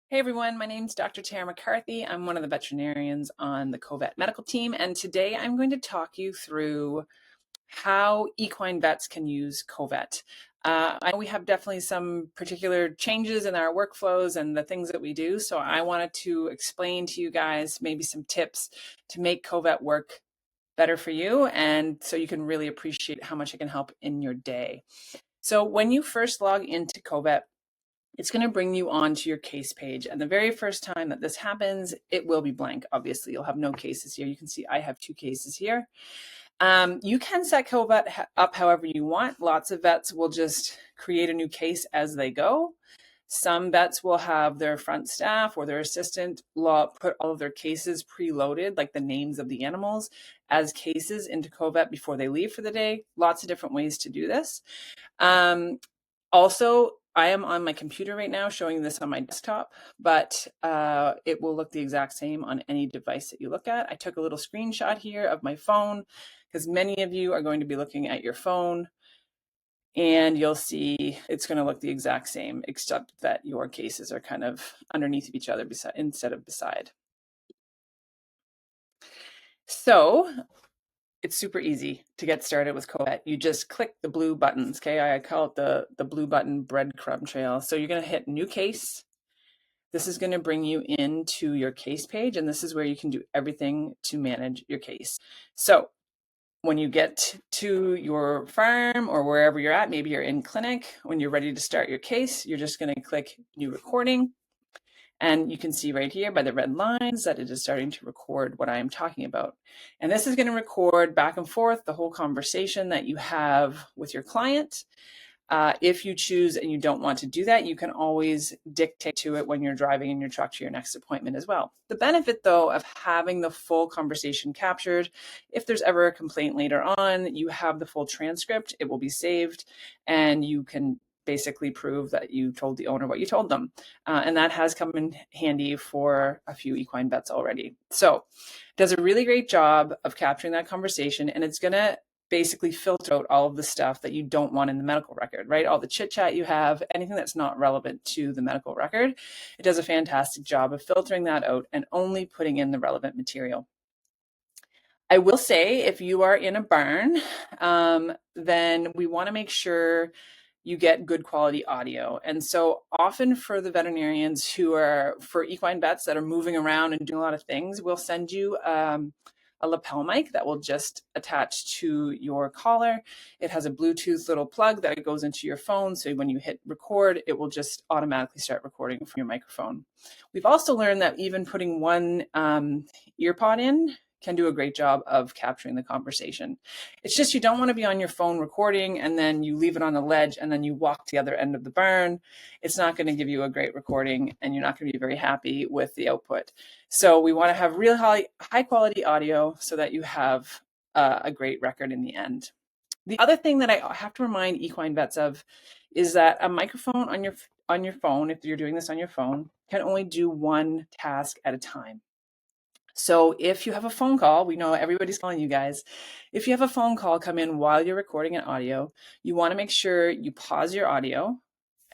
Hey everyone, my name's Dr. Tara McCarthy. I'm one of the veterinarians on the CoVet medical team, and today I'm going to talk you through how equine vets can use CoVet. I know we have definitely some particular changes in our workflows and the things that we do, so I wanted to explain to you guys maybe some tips to make CoVet work better for you and so you can really appreciate how much it can help in your day. So when you first log into CoVet, it's going to bring you onto your case page. And the very first time that this happens, it will be blank. Obviously, you'll have no cases here. You can see I have 2 cases here. You can set CoVet up however you want. Lots of vets will just create a new case as they go. Some vets will have their front staff or their assistant put all of their cases preloaded, like the names of the animals, as cases into CoVet before they leave for the day. Lots of different ways to do this. Also, I am on my computer right now showing this on my desktop, but it will look the exact same on any device that you look at. I took a little screenshot here of my phone because many of you are going to be looking at your phone, and you'll see it's going to look the exact same, except that your cases are kind of underneath each other instead of beside. So it's super easy to get started with CoVet. You just click the blue buttons, okay? I call it the blue button breadcrumb trail. So you're going to hit new case. This is going to bring you into your case page, and this is where you can do everything to manage your case. So when you get to your farm or wherever you're at, maybe you're in clinic, when you're ready to start your case, you're just going to click new recording. And you can see right here by the red lines that it is starting to record what I am talking about. And this is going to record back and forth the whole conversation that you have with your client. If you choose and you don't want to do that, you can always dictate to it when you're driving in your truck to your next appointment as well. The benefit, though, of having the full conversation captured, if there's ever a complaint later on, you have the full transcript, it will be saved, and you can basically prove that you told the owner what you told them. And that has come in handy for a few equine vets already. So it does a really great job of capturing that conversation, and it's going to basically filter out all of the stuff that you don't want in the medical record, right? All the chit chat you have, anything that's not relevant to the medical record. It does a fantastic job of filtering that out and only putting in the relevant material. I will say, if you are in a barn, then we want to make sure you get good quality audio. And so often for the veterinarians for equine vets that are moving around and doing a lot of things, we'll send you a lapel mic that will just attach to your collar. It has a Bluetooth little plug that goes into your phone. So when you hit record, it will just automatically start recording from your microphone. We've also learned that even putting one ear pod in can do a great job of capturing the conversation. It's just you don't want to be on your phone recording and then you leave it on the ledge and then you walk to the other end of the barn. It's not going to give you a great recording and you're not going to be very happy with the output. So we want to have real high quality audio so that you have a great record in the end. The other thing that I have to remind equine vets of is that a microphone on your phone, if you're doing this on your phone, can only do one task at a time. So if you have a phone call, we know everybody's calling you guys. If you have a phone call come in while you're recording an audio, you want to make sure you pause your audio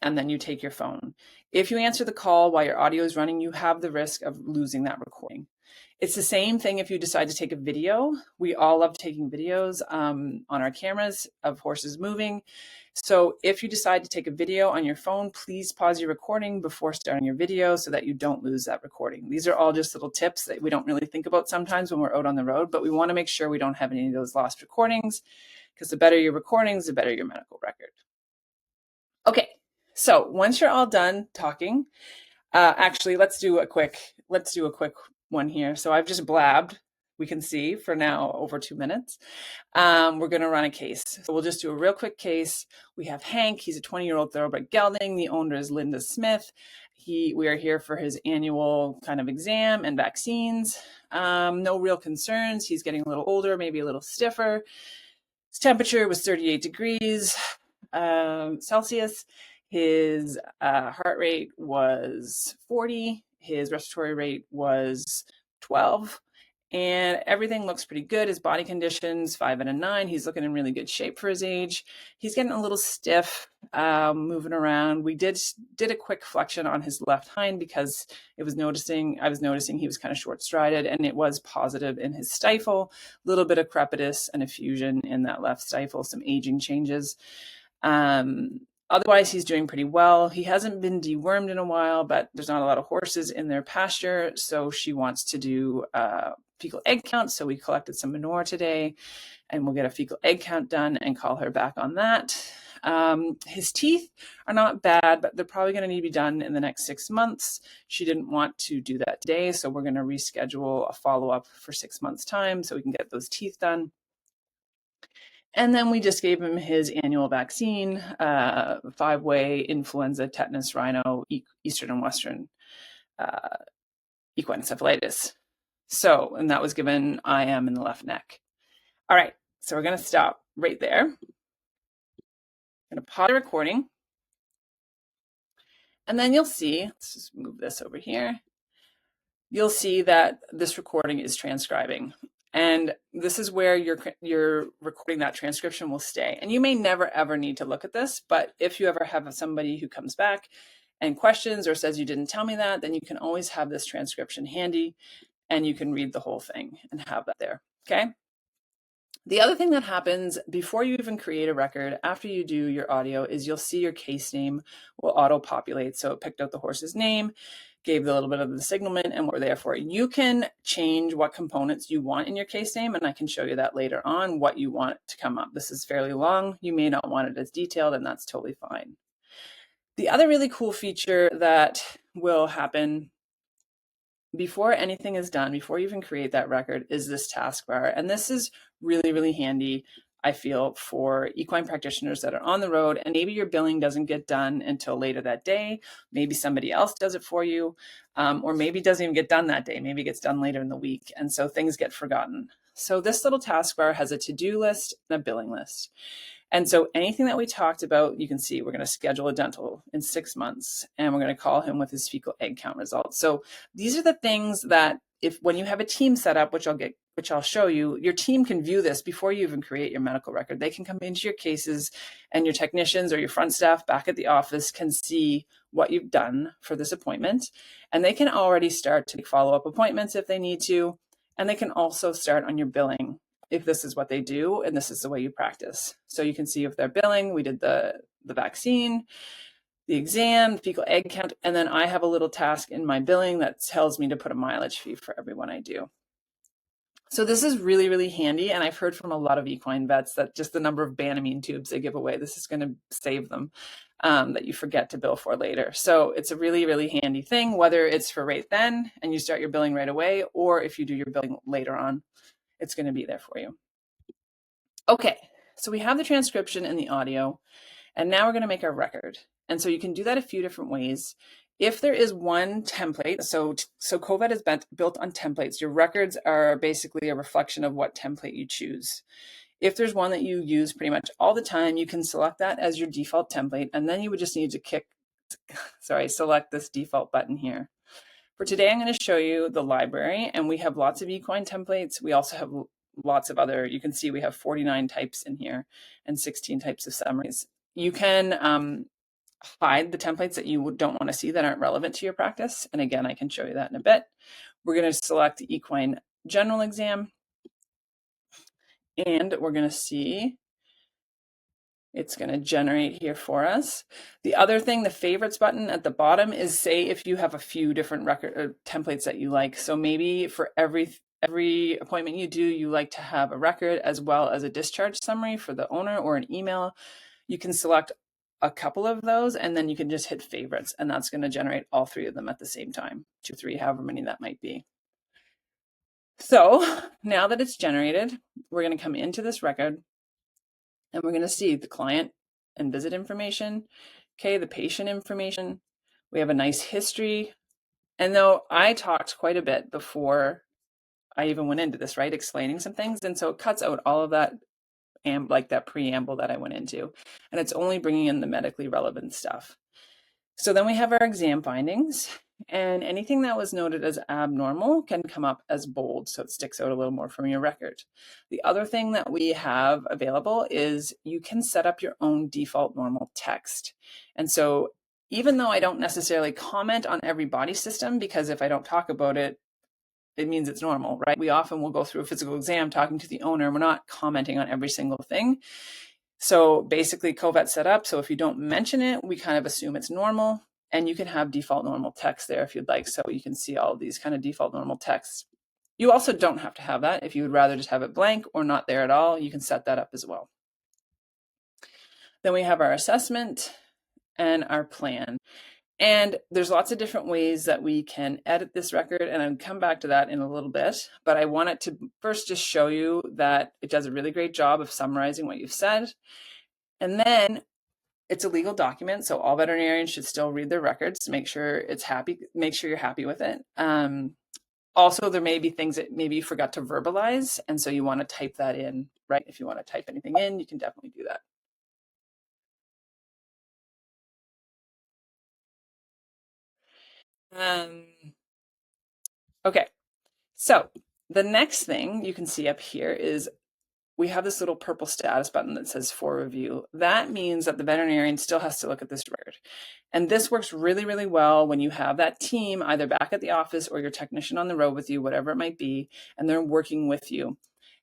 and then you take your phone. If you answer the call while your audio is running, you have the risk of losing that recording. It's the same thing if you decide to take a video. We all love taking videos on our cameras of horses moving. So if you decide to take a video on your phone, please pause your recording before starting your video so that you don't lose that recording. These are all just little tips that we don't really think about sometimes when we're out on the road, but we want to make sure we don't have any of those lost recordings, because the better your recordings, the better your medical record. Okay, so once you're all done talking, actually, let's do a quick one here. So I've just blabbed, we can see, for now over 2 minutes. We're going to run a case. So we'll just do a real quick case. We have Hank. He's a 20-year-old thoroughbred gelding. The owner is Linda Smith. We are here for his annual kind of exam and vaccines. No real concerns. He's getting a little older, maybe a little stiffer. His temperature was 38 degrees Celsius. His heart rate was 40. His respiratory rate was 12. and everything looks pretty good. His body condition's 5 out of 9. He's looking in really good shape for his age. He's getting a little stiff, moving around. We did a quick flexion on his left hind because I was noticing he was kind of short-strided, and it was positive in his stifle, a little bit of crepitus and effusion in that left stifle, some aging changes. Otherwise, he's doing pretty well. He hasn't been dewormed in a while, but there's not a lot of horses in their pasture, so she wants to do fecal egg count. So we collected some manure today, and we'll get a fecal egg count done and call her back on that. His teeth are not bad, but they're probably going to need to be done in the next 6 months. She didn't want to do that today, so we're going to reschedule a follow-up for 6 months' time so we can get those teeth done. And then we just gave him his annual vaccine, 5-way influenza, tetanus, rhino, eastern and western equine encephalitis. So, and that was given IM in the left neck. All right, so we're going to stop right there. I'm going to pause the recording. And then you'll see, let's just move this over here. You'll see that this recording is transcribing. And this is where you're recording that transcription will stay. And you may never, ever need to look at this, but if you ever have somebody who comes back and questions or says you didn't tell me that, then you can always have this transcription handy and you can read the whole thing and have that there, okay? The other thing that happens before you even create a record, after you do your audio, is you'll see your case name will auto-populate. So it picked out the horse's name, gave a little bit of the signalment, and we're there for it. You can change what components you want in your case name, and I can show you that later on, what you want to come up. This is fairly long. You may not want it as detailed, and that's totally fine. The other really cool feature that will happen before anything is done, before you even create that record, is this taskbar. And this is really, really handy, I feel, for equine practitioners that are on the road, and maybe your billing doesn't get done until later that day. Maybe somebody else does it for you, or maybe it doesn't even get done that day. Maybe it gets done later in the week, and so things get forgotten. So this little taskbar has a to-do list and a billing list. And so anything that we talked about, you can see we're going to schedule a dental in 6 months, and we're going to call him with his fecal egg count results. So these are the things that when you have a team set up, which I'll show you, your team can view this before you even create your medical record. They can come into your cases, and your technicians or your front staff back at the office can see what you've done for this appointment, and they can already start to make follow-up appointments if they need to, and they can also start on your billing if this is what they do and this is the way you practice. So you can see if they're billing, we did the vaccine, the exam, the fecal egg count, and then I have a little task in my billing that tells me to put a mileage fee for everyone I do. So this is really, really handy, and I've heard from a lot of equine vets that just the number of Banamine tubes they give away, this is going to save them, that you forget to bill for later. So it's a really, really handy thing, whether it's for right then and you start your billing right away, or if you do your billing later on, it's going to be there for you. Okay, so we have the transcription and the audio, and now we're going to make our record. And so you can do that a few different ways. If there is one template, so CoVet is built on templates. Your records are basically a reflection of what template you choose. If there's one that you use pretty much all the time, you can select that as your default template, and then you would just need to select this default button here. For today, I'm going to show you the library, and we have lots of equine templates. We also have lots of other, you can see we have 49 types in here and 16 types of summaries. You can hide the templates that you don't want to see that aren't relevant to your practice. And again, I can show you that in a bit. We're going to select the equine general exam, and we're going to see it's going to generate here for us. The other thing, the favorites button at the bottom, is say if you have a few different record templates that you like. So maybe for every appointment you do, you like to have a record as well as a discharge summary for the owner or an email. You can select a couple of those, and then you can just hit favorites, and that's going to generate all 3 of them at the same time, 2, 3, however many that might be. So now that it's generated, we're going to come into this record, and we're going to see the client and visit information, okay, the patient information. We have a nice history. And though I talked quite a bit before I even went into this, right, explaining some things, and so it cuts out all of that, and like that preamble that I went into, and it's only bringing in the medically relevant stuff. So then we have our exam findings, And anything that was noted as abnormal can come up as bold, so it sticks out a little more from your record. The other thing that we have available is you can set up your own default normal text. And so even though I don't necessarily comment on every body system, because if I don't talk about it, it means it's normal, right? We often will go through a physical exam talking to the owner. We're not commenting on every single thing. So basically CoVet set up, so if you don't mention it, we kind of assume it's normal, and you can have default normal text there if you'd like, so you can see all of these kind of default normal texts. You also don't have to have that. If you would rather just have it blank or not there at all, you can set that up as well. Then we have our assessment and our plan. And there's lots of different ways that we can edit this record, and I'll come back to that in a little bit. But I wanted to first just show you that it does a really great job of summarizing what you've said. And then it's a legal document, so all veterinarians should still read their records to make sure make sure you're happy with it. Also, there may be things that maybe you forgot to verbalize, and so you want to type that in, right? If you want to type anything in, you can definitely do that. Okay, so the next thing you can see up here is we have this little purple status button that says for review. That means that the veterinarian still has to look at this record. And this works really, really well when you have that team either back at the office or your technician on the road with you, whatever it might be, and they're working with you.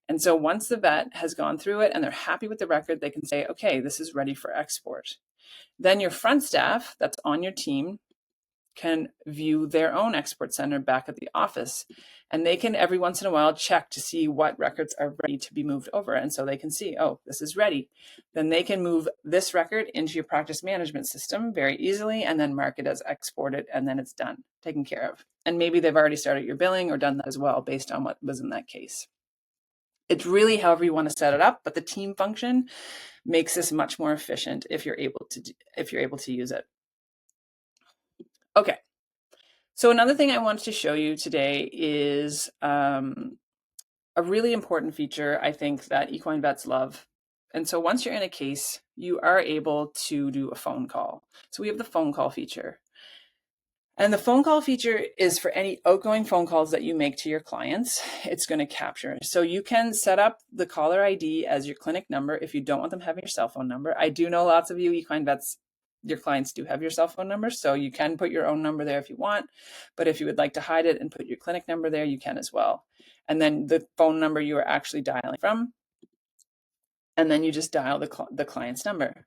And so once the vet has gone through it and they're happy with the record, they can say, okay, this is ready for export. Then your front staff that's on your team can view their own export center back at the office, and they can every once in a while check to see what records are ready to be moved over. And so they can see, oh, this is ready. Then they can move this record into your practice management system very easily and then mark it as exported, and then it's done, taken care of. And maybe they've already started your billing or done that as well based on what was in that case. It's really however you want to set it up, but the team function makes this much more efficient if you're able to use it. Okay. So another thing I wanted to show you today is a really important feature I think that equine vets love. And so once you're in a case, you are able to do a phone call. So we have the phone call feature. And the phone call feature is for any outgoing phone calls that you make to your clients, it's going to capture. So you can set up the caller ID as your clinic number if you don't want them having your cell phone number. I do know lots of you equine vets, your clients do have your cell phone number, so you can put your own number there if you want. But if you would like to hide it and put your clinic number there, you can as well. And then the phone number you are actually dialing from, and then you just dial the client's number.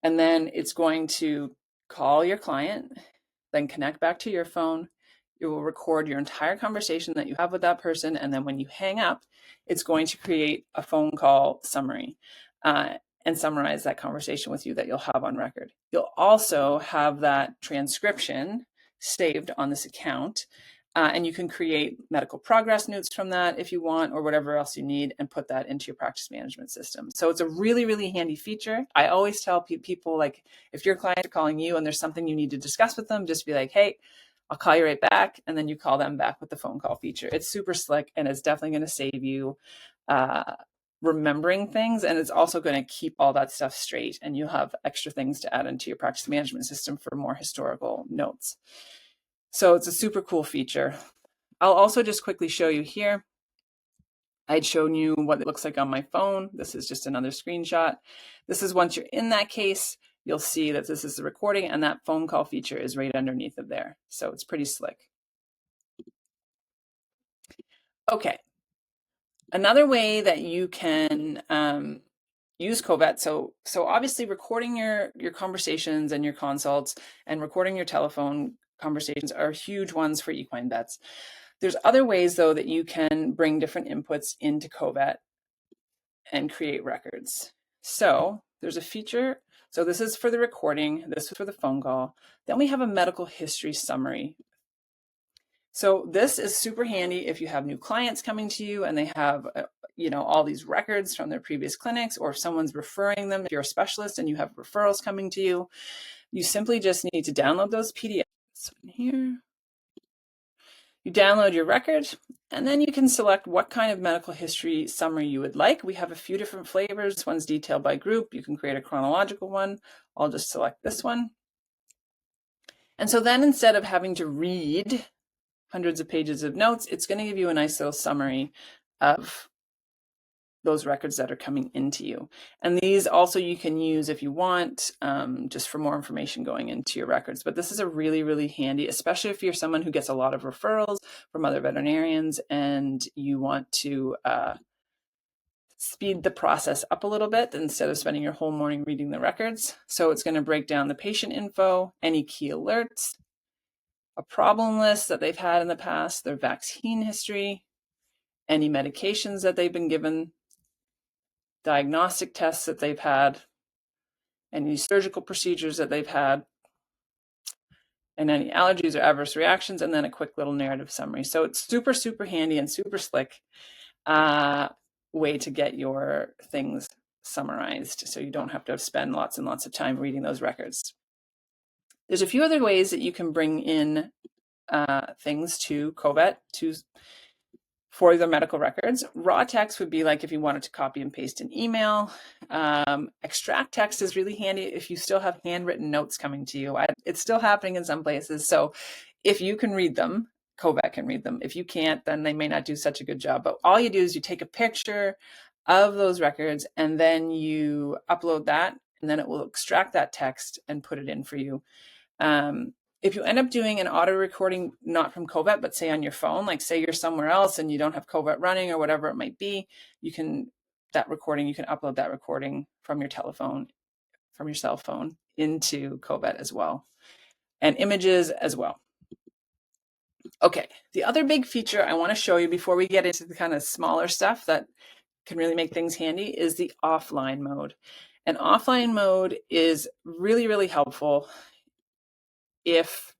And then it's going to call your client, then connect back to your phone. It will record your entire conversation that you have with that person. And then when you hang up, it's going to create a phone call summary and summarize that conversation with you that you'll have on record. You'll also have that transcription saved on this account. And you can create medical progress notes from that if you want, or whatever else you need, and put that into your practice management system. So it's a really, really handy feature. I always tell people, like, if your clients are calling you and there's something you need to discuss with them, just be like, hey, I'll call you right back. And then you call them back with the phone call feature. It's super slick, and it's definitely going to save you remembering things. And it's also going to keep all that stuff straight. And you'll have extra things to add into your practice management system for more historical notes. So it's a super cool feature. I'll also just quickly show you here. I'd shown you what it looks like on my phone. This is just another screenshot. This is once you're in that case, you'll see that this is the recording, and that phone call feature is right underneath of there. So it's pretty slick. Okay. Another way that you can use CoVet. So obviously recording your conversations and your consults and recording your telephone conversations are huge ones for equine vets. There's other ways though that you can bring different inputs into CoVet and create records. So there's a feature. So this is for the recording, this is for the phone call. Then we have a medical history summary. So this is super handy if you have new clients coming to you and they have all these records from their previous clinics, or if someone's referring them, if you're a specialist and you have referrals coming to you, you simply just need to download those PDFs. So here, you download your record, and then you can select what kind of medical history summary you would like. We have a few different flavors. One's detailed by group. You can create a chronological one. I'll just select this one. And so then instead of having to read hundreds of pages of notes, it's going to give you a nice little summary of those records that are coming into you. And these also you can use if you want, just for more information going into your records. But this is a really, really handy, especially if you're someone who gets a lot of referrals from other veterinarians and you want to speed the process up a little bit instead of spending your whole morning reading the records. So it's going to break down the patient info, any key alerts, a problem list that they've had in the past, their vaccine history, any medications that they've been given, diagnostic tests that they've had, any surgical procedures that they've had, and any allergies or adverse reactions, and then a quick little narrative summary. So it's super, super handy and super slick way to get your things summarized so you don't have to spend lots and lots of time reading those records. There's a few other ways that you can bring in things to CoVet for their medical records. Raw text would be like if you wanted to copy and paste an email. Extract text is really handy if you still have handwritten notes coming to you. It's still happening in some places. So if you can read them, CoVet can read them. If you can't, then they may not do such a good job. But all you do is you take a picture of those records and then you upload that, and then it will extract that text and put it in for you. If you end up doing an auto recording, not from CoVet, but say on your phone, like say you're somewhere else and you don't have CoVet running or whatever it might be, you can upload that recording from your telephone, from your cell phone into CoVet as well, and images as well. Okay, the other big feature I want to show you before we get into the kind of smaller stuff that can really make things handy is the offline mode. And offline mode is really, really helpful if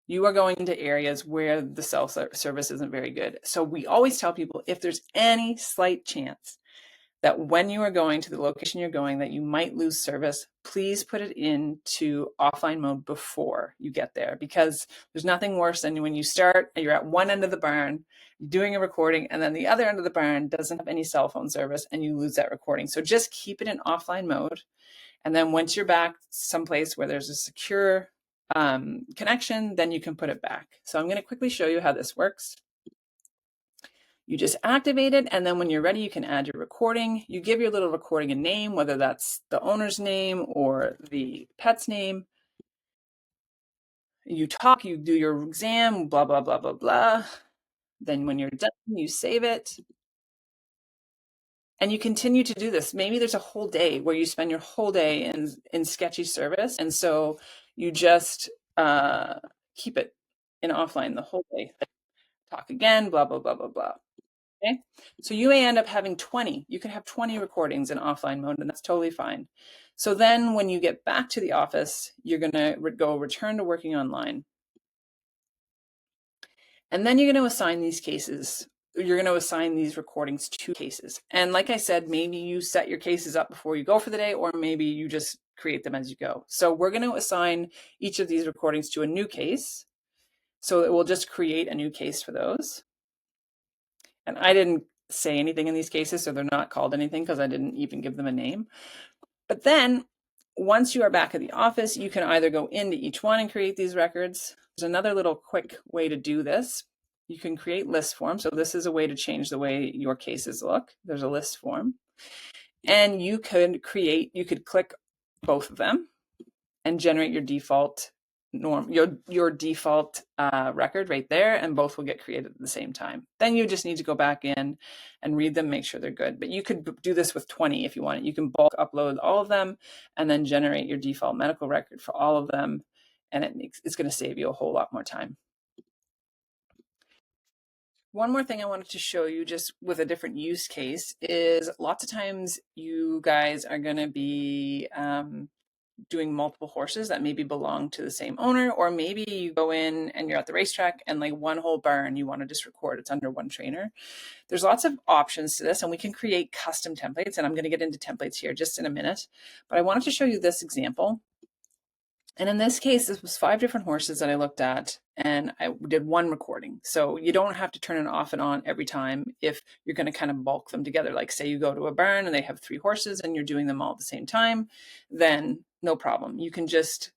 you are going into areas where the cell service isn't very good. So we always tell people if there's any slight chance that when you are going to the location you're going that you might lose service, please put it into offline mode before you get there, because there's nothing worse than when you start and you're at one end of the barn doing a recording and then the other end of the barn doesn't have any cell phone service and you lose that recording. So just keep it in offline mode. And then once you're back someplace where there's a secure connection, then you can put it back. So I'm going to quickly show you how this works. You just activate it, and then when you're ready, you can add your recording. You give your little recording a name, whether that's the owner's name or the pet's name. You talk, you do your exam, blah, blah, blah, blah, blah. Then when you're done, you save it. And you continue to do this. Maybe there's a whole day where you spend your whole day in sketchy service. And so you just keep it in offline the whole day. Talk again, blah, blah, blah, blah, blah. Okay. So you may end up having 20. You could have 20 recordings in offline mode, and that's totally fine. So then when you get back to the office, you're going to go return to working online. And then you're going to assign these cases. You're going to assign these recordings to cases. And like I said, maybe you set your cases up before you go for the day, or maybe you just create them as you go. So we're going to assign each of these recordings to a new case. So it will just create a new case for those. And I didn't say anything in these cases, so they're not called anything because I didn't even give them a name. But then once you are back at the office, you can either go into each one and create these records. There's another little quick way to do this. You can create list forms. So this is a way to change the way your cases look. There's a list form. And you could click both of them and generate your default your default record right there, and both will get created at the same time. Then you just need to go back in and read them, make sure they're good. But you could do this with 20 if you want it. You can bulk upload all of them and then generate your default medical record for all of them, and it's going to save you a whole lot more time. One more thing I wanted to show you, just with a different use case, is lots of times you guys are going to be doing multiple horses that maybe belong to the same owner, or maybe you go in and you're at the racetrack and like one whole barn you want to just record, it's under one trainer. There's lots of options to this, and we can create custom templates, and I'm going to get into templates here just in a minute, but I wanted to show you this example. And in this case, this was 5 different horses that I looked at, and I did one recording. So you don't have to turn it off and on every time if you're going to kind of bulk them together. Like say you go to a barn and they have 3 horses and you're doing them all at the same time, then no problem. You can just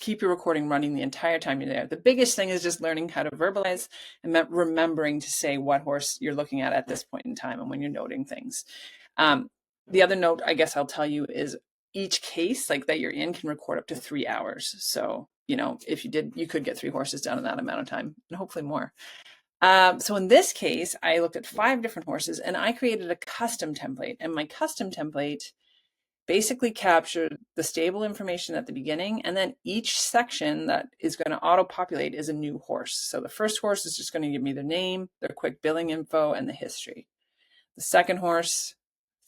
keep your recording running the entire time you're there. The biggest thing is just learning how to verbalize and remembering to say what horse you're looking at this point in time and when you're noting things. The other note I guess I'll tell you is each case like that you're in can record up to 3 hours. So, if you could get 3 horses done in that amount of time and hopefully more. So in this case, I looked at 5 different horses and I created a custom template, and my custom template basically captured the stable information at the beginning, and then each section that is going to auto-populate is a new horse. So the first horse is just going to give me their name, their quick billing info, and the history. The second horse,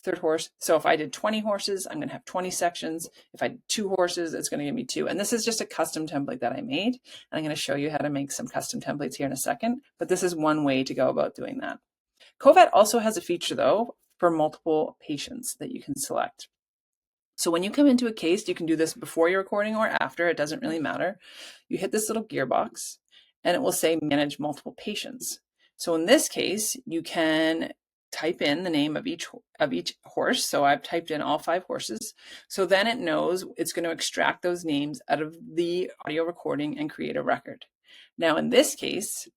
third horse. So if I did 20 horses, I'm going to have 20 sections. If I did 2 horses, it's going to give me 2. And this is just a custom template that I made. And I'm going to show you how to make some custom templates here in a second. But this is one way to go about doing that. CoVet also has a feature, though, for multiple patients that you can select. So when you come into a case, you can do this before you're recording or after, it doesn't really matter. You hit this little gearbox and it will say manage multiple patients. So in this case, you can type in the name of each horse. So I've typed in all 5 horses. So then it knows it's going to extract those names out of the audio recording and create a record. Now in this case,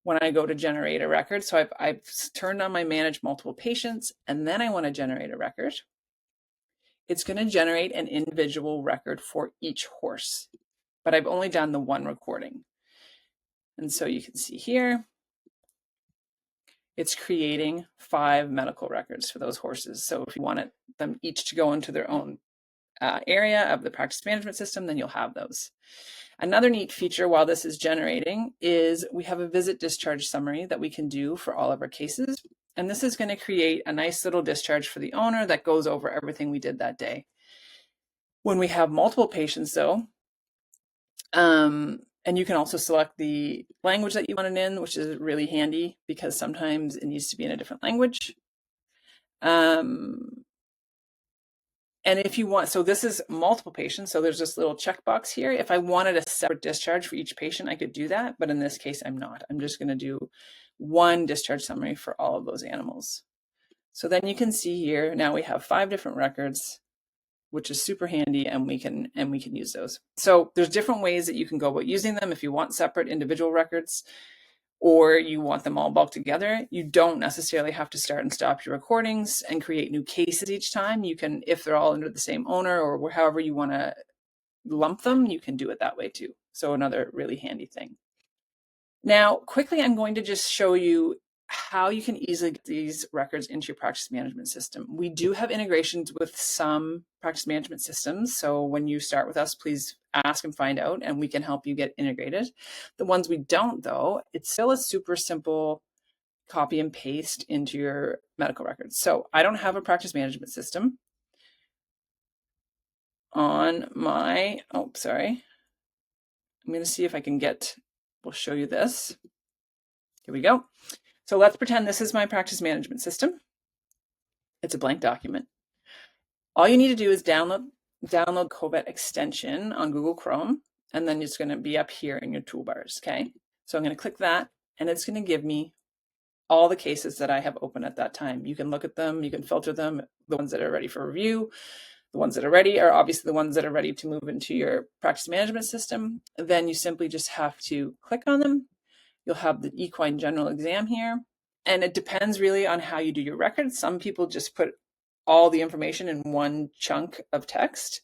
when I go to generate a record, so I've turned on my manage multiple patients, and then I want to generate a record. It's going to generate an individual record for each horse, but I've only done the one recording. And so you can see here, it's creating 5 medical records for those horses. So if you wanted them each to go into their own area of the practice management system, then you'll have those. Another neat feature while this is generating is we have a visit discharge summary that we can do for all of our cases. And this is going to create a nice little discharge for the owner that goes over everything we did that day. When we have multiple patients, though, and you can also select the language that you want it in, which is really handy because sometimes it needs to be in a different language. And if you want, so this is multiple patients, so there's this little checkbox here. If I wanted a separate discharge for each patient, I could do that, but in this case, I'm not. I'm just going to do one discharge summary for all of those animals. So then you can see here, now we have 5 different records, which is super handy, and we can use those. So there's different ways that you can go about using them. If you want separate individual records, or you want them all bulked together, you don't necessarily have to start and stop your recordings and create new cases each time. You can, if they're all under the same owner or however you want to lump them, you can do it that way too. So another really handy thing. Now, quickly, I'm going to just show you how you can easily get these records into your practice management system. We do have integrations with some practice management systems. So when you start with us, please ask and find out, and we can help you get integrated. The ones we don't, though, it's still a super simple copy and paste into your medical records. So I don't have a practice management system on my, sorry. I'm going to see if I can we'll show you this. Here we go. So let's pretend this is my practice management system. It's a blank document. All you need to do is download CoVet extension on Google Chrome, and then it's going to be up here in your toolbars, okay? So I'm going to click that, and it's going to give me all the cases that I have open at that time. You can look at them, you can filter them, the ones that are ready for review. The ones that are ready are obviously the ones that are ready to move into your practice management system. Then you simply just have to click on them. You'll have the equine general exam here. And it depends really on how you do your records. Some people just put all the information in one chunk of text,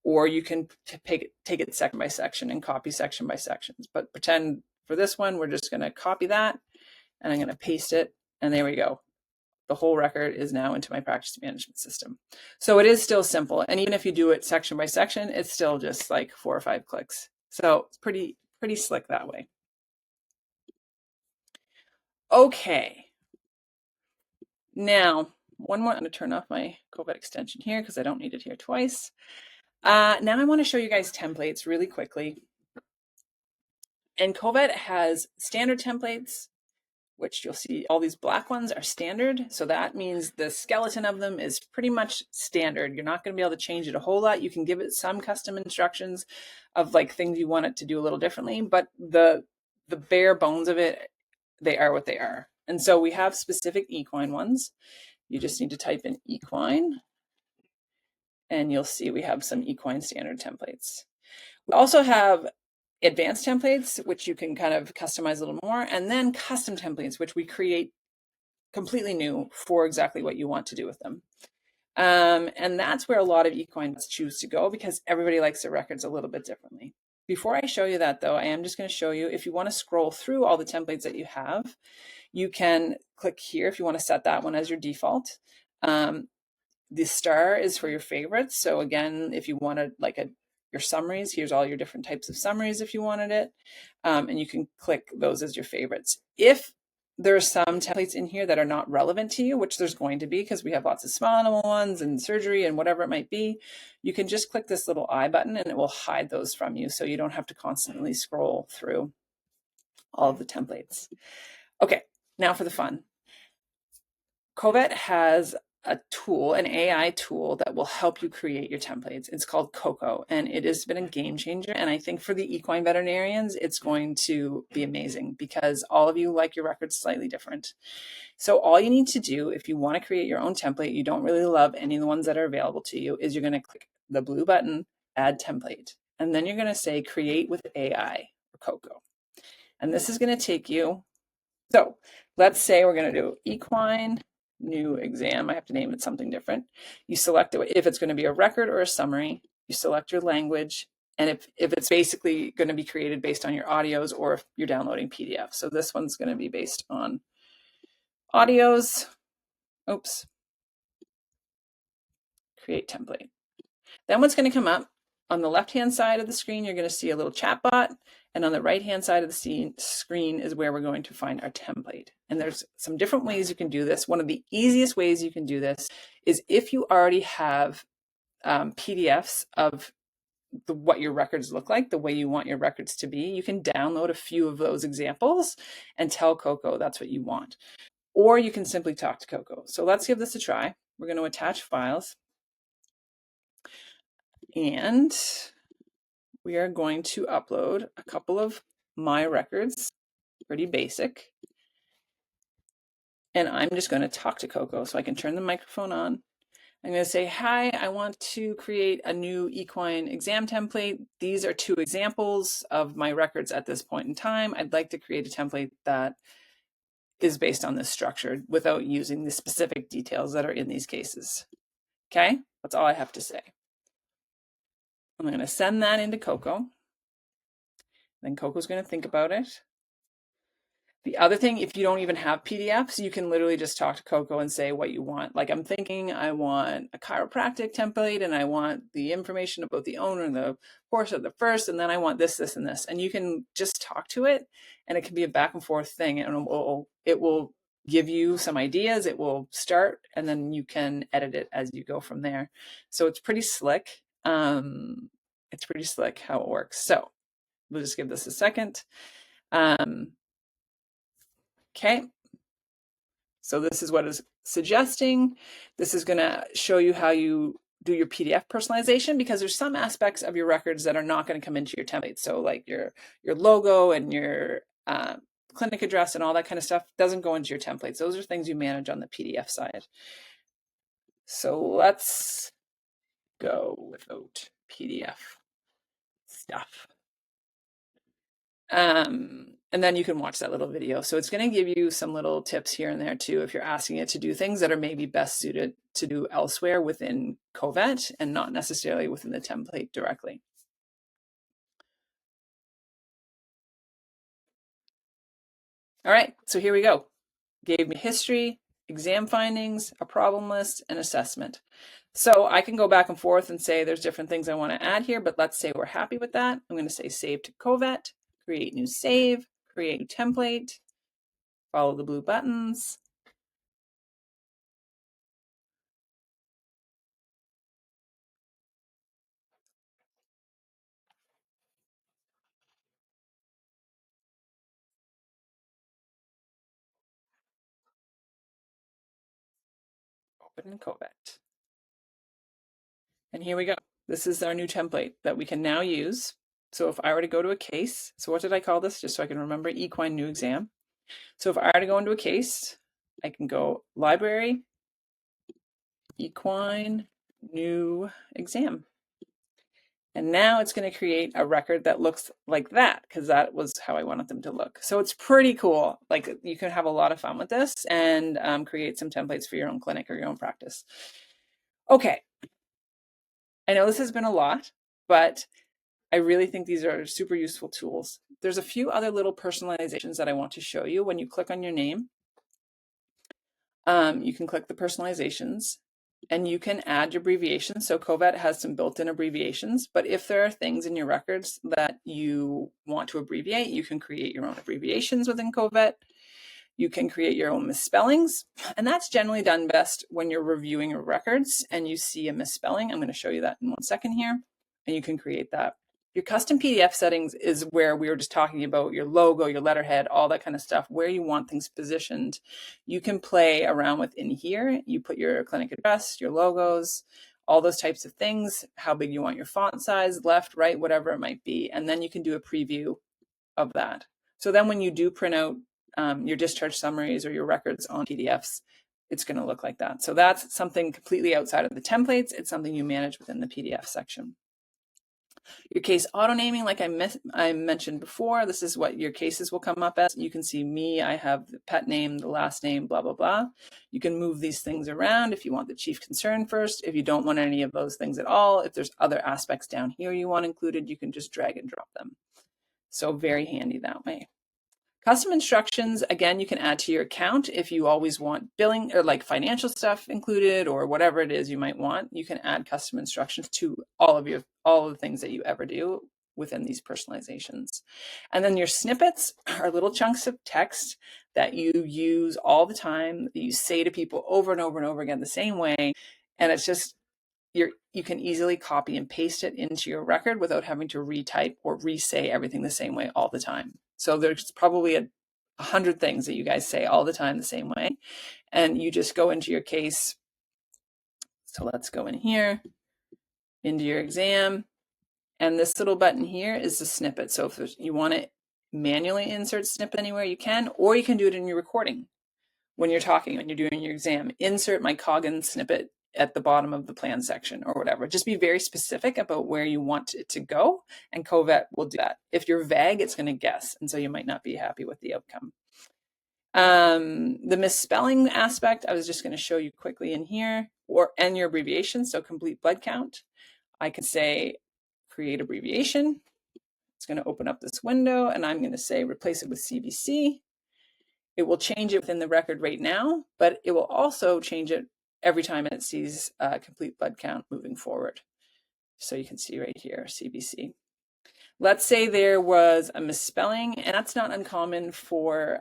or you can take it section by section and copy section by sections. But pretend for this one, we're just going to copy that, and I'm going to paste it, and there we go. The whole record is now into my practice management system. So it is still simple. And even if you do it section by section, it's still just like 4 or 5 clicks. So it's pretty slick that way. Okay. Now, one more. I'm going to turn off my CoVet extension here because I don't need it here twice. Now I want to show you guys templates really quickly. And CoVet has standard templates, which you'll see all these black ones are standard. So that means the skeleton of them is pretty much standard. You're not going to be able to change it a whole lot. You can give it some custom instructions of like things you want it to do a little differently, but the bare bones of it, they are what they are. And so we have specific equine ones. You just need to type in equine, and you'll see we have some equine standard templates. We also have advanced templates, which you can kind of customize a little more, and then custom templates, which we create completely new for exactly what you want to do with them. And that's where a lot of equines choose to go because everybody likes their records a little bit differently. Before I show you that though, I am just going to show you if you want to scroll through all the templates that you have, you can click here if you want to set that one as your default. The star is for your favorites. So again, if you wanted like your summaries, here's all your different types of summaries if you wanted it. And you can click those as your favorites. If there are some templates in here that are not relevant to you, which there's going to be because we have lots of small animal ones and surgery and whatever it might be, you can just click this little I button and it will hide those from you so you don't have to constantly scroll through all of the templates. Okay, now for the fun. CoVet has a tool, an AI tool that will help you create your templates. It's called Coco, and it has been a game changer. And I think for the equine veterinarians, it's going to be amazing because all of you like your records slightly different. So all you need to do if you want to create your own template, you don't really love any of the ones that are available to you, is you're going to click the blue button, add template, and then you're going to say create with AI or Coco. And this is going to take you, so let's say we're going to do equine new exam. I have to name it something different. You select if it's going to be a record or a summary. You select your language, and if it's basically going to be created based on your audios or if you're downloading PDF. So this one's going to be based on audios. Oops. Create template. Then what's going to come up on the left-hand side of the screen, you're going to see a little chat bot. And on the right-hand side of the screen is where we're going to find our template. And there's some different ways you can do this. One of the easiest ways you can do this is if you already have PDFs of what your records look like, the way you want your records to be, you can download a few of those examples and tell Coco that's what you want. Or you can simply talk to Coco. So let's give this a try. We're going to attach files. And we are going to upload a couple of my records, pretty basic. And I'm just going to talk to Coco so I can turn the microphone on. I'm going to say, hi, I want to create a new equine exam template. These are 2 examples of my records at this point in time. I'd like to create a template that is based on this structure without using the specific details that are in these cases. Okay, that's all I have to say. I'm going to send that into Coco. Then Coco's going to think about it. The other thing, if you don't even have PDFs, you can literally just talk to Coco and say what you want. Like I'm thinking I want a chiropractic template and I want the information about the owner and the horse at the first, and then I want this, this, and this. And you can just talk to it and it can be a back and forth thing and it will give you some ideas. It will start and then you can edit it as you go from there. So it's pretty slick. It's pretty slick how it works. So we'll just give this a second. Okay, so this is what it's suggesting. This is going to show you how you do your PDF personalization because there's some aspects of your records that are not going to come into your template. So like your logo and your clinic address and all that kind of stuff doesn't go into your templates. Those are things you manage on the PDF side. So let's go without PDF stuff. And then you can watch that little video. So it's going to give you some little tips here and there too, if you're asking it to do things that are maybe best suited to do elsewhere within CoVet and not necessarily within the template directly. All right, so here we go. Gave me history, exam findings, a problem list, and assessment. So I can go back and forth and say there's different things I want to add here, but let's say we're happy with that. I'm going to say save to CoVet, create new save, create new template, follow the blue buttons. Open in CoVet. And here we go. This is our new template that we can now use. So if I were to go to a case, so what did I call this? Just so I can remember, equine new exam. So if I were to go into a case, I can go library, equine new exam. And now it's going to create a record that looks like that, because that was how I wanted them to look. So it's pretty cool. Like, you can have a lot of fun with this and create some templates for your own clinic or your own practice. Okay. I know this has been a lot, but I really think these are super useful tools. There's a few other little personalizations that I want to show you. When you click on your name, you can click the personalizations and you can add your abbreviations. So CoVet has some built-in abbreviations, but if there are things in your records that you want to abbreviate, you can create your own abbreviations within CoVet. You can create your own misspellings, and that's generally done best when you're reviewing your records and you see a misspelling. I'm going to show you that in 1 second here, and you can create that. Your custom PDF settings is where we were just talking about your logo, your letterhead, all that kind of stuff, where you want things positioned. You can play around within here. You put your clinic address, your logos, all those types of things, how big you want your font size, left, right, whatever it might be. And then you can do a preview of that. So then when you do print out your discharge summaries or your records on PDFs, it's going to look like that. So that's something completely outside of the templates. It's something you manage within the PDF section. Your case auto naming, like I mentioned before, this is what your cases will come up as. You can see me, I have the pet name, the last name, blah, blah, blah. You can move these things around if you want the chief concern first. If you don't want any of those things at all, if there's other aspects down here you want included, you can just drag and drop them. So very handy that way. Custom instructions, again, you can add to your account if you always want billing or like financial stuff included or whatever it is you might want. You can add custom instructions to all of the things that you ever do within these personalizations. And then your snippets are little chunks of text that you use all the time, that you say to people over and over and over again the same way. And it's just, you can easily copy and paste it into your record without having to retype or re-say everything the same way all the time. So there's probably 100 things that you guys say all the time the same way. And you just go into your case. So let's go in here, into your exam. And this little button here is the snippet. So if you want to manually insert snippet anywhere, you can, or you can do it in your recording. When you're talking, when you're doing your exam, insert my Coggin snippet at the bottom of the plan section or whatever. Just be very specific about where you want it to go, and CoVet will do that. If you're vague, it's going to guess, and so you might not be happy with the outcome. The misspelling aspect, I was just going to show you quickly in here, and your abbreviation, so complete blood count. I can say create abbreviation. It's going to open up this window, and I'm going to say replace it with CBC. It will change it within the record right now, but it will also change it every time it sees complete blood count moving forward. So you can see right here, CBC. Let's say there was a misspelling, and that's not uncommon for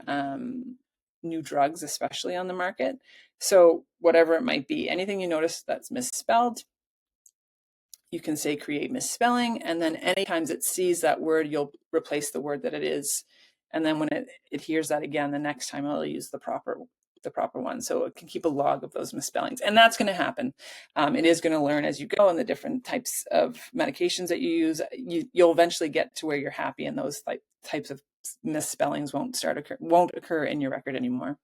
new drugs, especially on the market. So whatever it might be, anything you notice that's misspelled, you can say create misspelling, and then anytime it sees that word, you'll replace the word that it is. And then when it hears that again, the next time it'll use the proper one. So it can keep a log of those misspellings. And that's going to happen. It is going to learn as you go, and the different types of medications that you use. You'll eventually get to where you're happy, and those types of misspellings won't occur in your record anymore.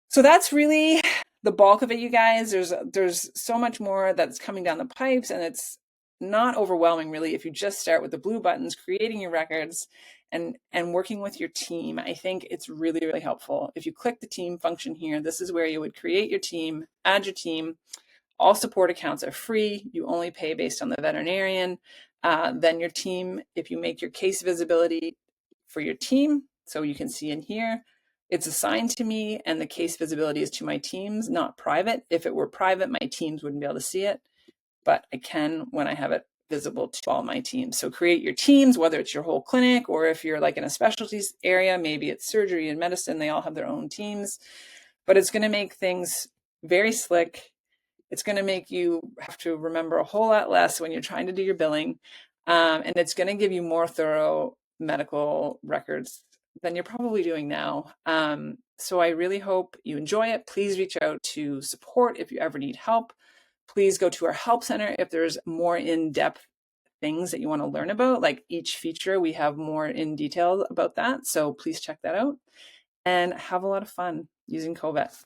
So that's really the bulk of it, you guys. There's so much more that's coming down the pipes, and it's not overwhelming really if you just start with the blue buttons, creating your records and working with your team. I think it's really, really helpful. If you click the team function here, this is where you would create your team, add your team. All support accounts are free. You only pay based on the veterinarian. Then your team, if you make your case visibility for your team, so you can see in here, it's assigned to me, and the case visibility is to my teams, not private. If it were private, my teams wouldn't be able to see it, but I can when I have it visible to all my teams. So create your teams, whether it's your whole clinic or if you're like in a specialties area, maybe it's surgery and medicine, they all have their own teams, but it's going to make things very slick. It's going to make you have to remember a whole lot less when you're trying to do your billing. And it's going to give you more thorough medical records than you're probably doing now. So I really hope you enjoy it. Please reach out to support if you ever need help. Please go to our help center if there's more in-depth things that you want to learn about. Like each feature, we have more in detail about that. So please check that out and have a lot of fun using CoVet.